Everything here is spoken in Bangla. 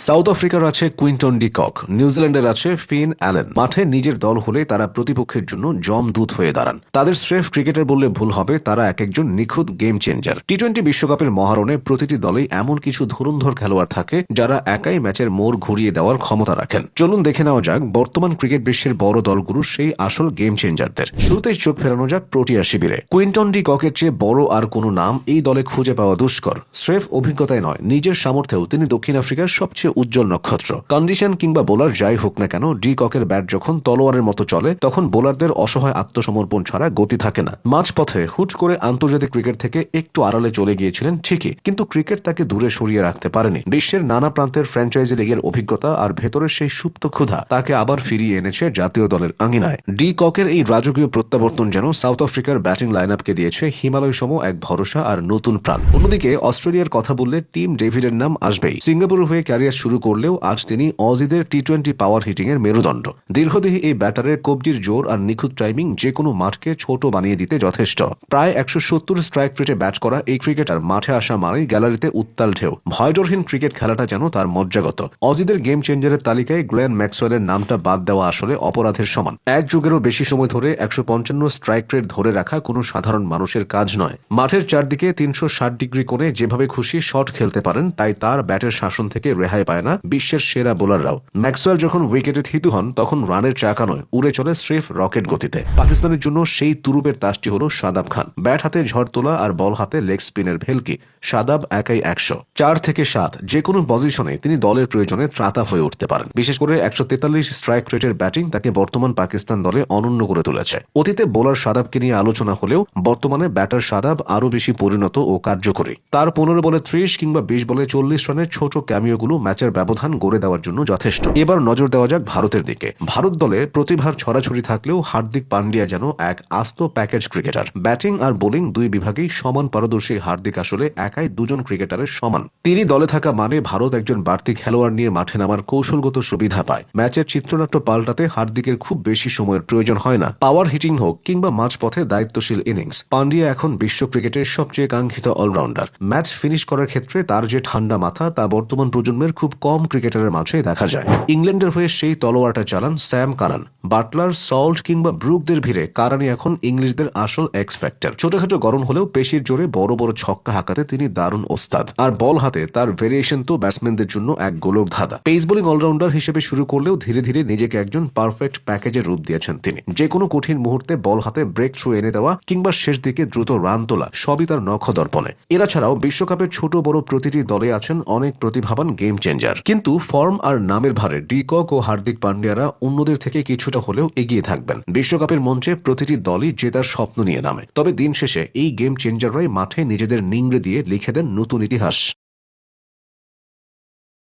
সাউথ আফ্রিকার আছে কুইন্টন ডি কক, নিউজিল্যান্ডের আছে ফিন অ্যালেন। মাঠে নিজের দল হলে তারা প্রতিপক্ষের জন্য জমদূত হয়ে দাঁড়ান। তাদের স্রেফ ক্রিকেটার বললে ভুল হবে, তারা এক একজন নিখুঁত গেম চেঞ্জার। টি-20 বিশ্বকাপের মহারণে প্রতিটি দলেই এমন কিছু ধুরন্ধর খেলোয়াড় থাকে যারা একাই ম্যাচের মোড় ঘুরিয়ে দেওয়ার ক্ষমতা রাখেন। চলুন দেখে নেওয়া যাক বর্তমান ক্রিকেট বিশ্বের বড় দলগুলোর সেই আসল গেম চেঞ্জারদের। শুরুতেই চোখ ফেরানো যাক প্রোটিয়া শিবিরে। কুইন্টন ডি ককের চেয়ে বড় আর কোনো নাম এই দলে খুঁজে পাওয়া দুষ্কর। স্রেফ অভিজ্ঞতায় নয়, নিজের সামর্থ্যেও তিনি দক্ষিণ আফ্রিকার সবচেয়ে উজ্জ্বল নক্ষত্র। কন্ডিশন কিংবা বোলার যাই হোক না কেন, ডি ককের ব্যাট যখন তলোয়ারের মতো চলে তখন বোলারদের অসহায় আত্মসমর্পণ ছাড়া গতি থাকে না। মাঝপথে হুট করে আন্তর্জাতিক ক্রিকেট থেকে একটু আড়ালে চলে গিয়েছিলেন ঠিকই, কিন্তু ক্রিকেট তাকে দূরে সরিয়ে রাখতে পারেনি। বিশ্বের নানা প্রান্তের ফ্র্যাঞ্চাইজি লিগের অভিজ্ঞতা আর ভেতরের সেই সুপ্ত ক্ষুধা তাকে আবার ফিরিয়ে এনেছে জাতীয় দলের আঙিনায়। ডি ককের এই রাজকীয় প্রত্যাবর্তন যেন সাউথ আফ্রিকার ব্যাটিং লাইন আপকে দিয়েছে হিমালয় সম এক ভরসা আর নতুন প্রাণ। অন্যদিকে অস্ট্রেলিয়ার কথা বললে টিম ডেভিডের নাম আসবেই। সিঙ্গাপুর হয়ে ক্যারিয়ার শুরু করলেও আজ তিনি অজিদের টি-20 পাওয়ার হিটিং এর মেরুদণ্ড। দীর্ঘদেহী এই ব্যাটারের কবজির জোর আর নিখুঁত টাইমিং যে কোনো মাঠকে ছোট বানিয়ে দিতে যথেষ্ট। প্রায় 170 স্ট্রাইক রেটে ব্যাট করা এই ক্রিকেটার মাঠে আসা মানেই গ্যালারিতে উত্তাল ঢেউ। ভয়ডরহীন ক্রিকেট খেলাটা যেন তার মজ্জাগত। অজিদের গেম চেঞ্জারের তালিকায় গ্লেন ম্যাক্সওয়েলের নামটা বাদ দেওয়া আসলে অপরাধের সমান। এক যুগেরও বেশি সময় ধরে 155 স্ট্রাইক রেট ধরে রাখা কোনো সাধারণ মানুষের কাজ নয়। মাঠের চারদিকে 360 ডিগ্রি কোণে যেভাবে খুশি শট খেলতে পারেন, তাই তার ব্যাটের শাসন থেকে রেহাই পায় না বিশ্বের সেরা বোলাররাও। ম্যাক্সওয়েল যখন উইকেটে থিতু হন তখন রানের চাকা নয়, উড়ে চলে স্রেফ রকেট গতিতে। পাকিস্তানের জন্য সেই তুরুপের তাসটি হল শাদাব খান। ব্যাট হাতে ঝড় তোলা আর বল হাতে লেগ স্পিনের ভেলকি। শাদাব একাই 100, 4 থেকে 7 যে কোনো পজিশনে তিনি দলের প্রয়োজনে ত্রাতা হয়ে উঠতে পারেন। বিশেষ করে 143 স্ট্রাইক রেটের ব্যাটিং তাকে বর্তমান পাকিস্তান দলে অনন্য করে তুলেছে। অতীতে বোলার শাদাবকে নিয়ে আলোচনা হলেও বর্তমানে ব্যাটার শাদাব আরও বেশি পরিণত ও কার্যকরী। তার 15 বলে 30 কিংবা 20 বলে 40 রানের ছোট ক্যামিওগুলো ম্যাচের ব্যবধান গড়ে দেওয়ার জন্য যথেষ্ট। এবার নজর দেওয়া যাক ভারতের দিকে। ভারত দলে প্রতিভার ছড়াছড়ি থাকলেও হার্দিক পান্ডিয়া যেন এক আস্ত প্যাকেজ ক্রিকেটার। ব্যাটিং আর বোলিং দুই বিভাগেই সমান পারদর্শী হার্দিক আসলে একাই দুজন ক্রিকেটারের সমান। তিনি দলে থাকা মানে ভারত একজন বাড়তি খেলোয়াড় নিয়ে মাঠে নামার কৌশলগত সুবিধা পায়। ম্যাচের চিত্রনাট্য পাল্টাতে হার্দিকের খুব বেশি সময়ের প্রয়োজন হয় না। পাওয়ার হিটিং হোক কিংবা মাঝপথে দায়িত্বশীল ইনিংস, পান্ডিয়া এখন বিশ্ব ক্রিকেটের সবচেয়ে কাঙ্ক্ষিত অলরাউন্ডার। ম্যাচ ফিনিশ করার ক্ষেত্রে তার যে ঠান্ডা মাথা তা বর্তমান প্রজন্মের খুব কম ক্রিকেটারের মাঝে দেখা যায়। ইংল্যান্ডের হয়ে সেই তলোয়ারটা চালান স্যাম কারান। বাটলার, সল্ট কিংবা ব্রুকদের ভিড়ে কারানি এখন ইংলিশদের আসল এক্স ফ্যাক্টর। ছোটখাটো গরম হলেও পেশির জোরে বড় বড় ছক্কা হাঁকাতে তিনি দারুণ ওস্তাদ। আর বল হাতে তার ভেরিয়েশন তো ব্যাটসম্যানদের জন্য এক গোলক ধাঁধা। পেস বোলিং অলরাউন্ডার হিসেবে শুরু করলেও ধীরে ধীরে নিজেকে একজন পারফেক্ট প্যাকেজের রূপ দিয়েছেন তিনি। যে কোনো কঠিন মুহূর্তে বল হাতে ব্রেক থ্রু এনে দেওয়া কিংবা শেষ দিকে দ্রুত রান তোলা সবই তার নখদর্পণে। এরা ছাড়াও বিশ্বকাপের ছোট বড় প্রতিটি দলে আছেন অনেক প্রতিভাবান গেম চেঞ্জার। কিন্তু ফর্ম আর নামের ভারে ডি কক ও হার্দিক পান্ডিয়ারা অন্যদের থেকে কিছুটা হলেও এগিয়ে থাকবেন। বিশ্বকাপের মঞ্চে প্রতিটি দলই জেতার স্বপ্ন নিয়ে নামে, তবে দিন শেষে এই গেম চেঞ্জাররাই মাঠে নিজেদের নিংড়ে দিয়ে লিখে দেন নতুন ইতিহাস।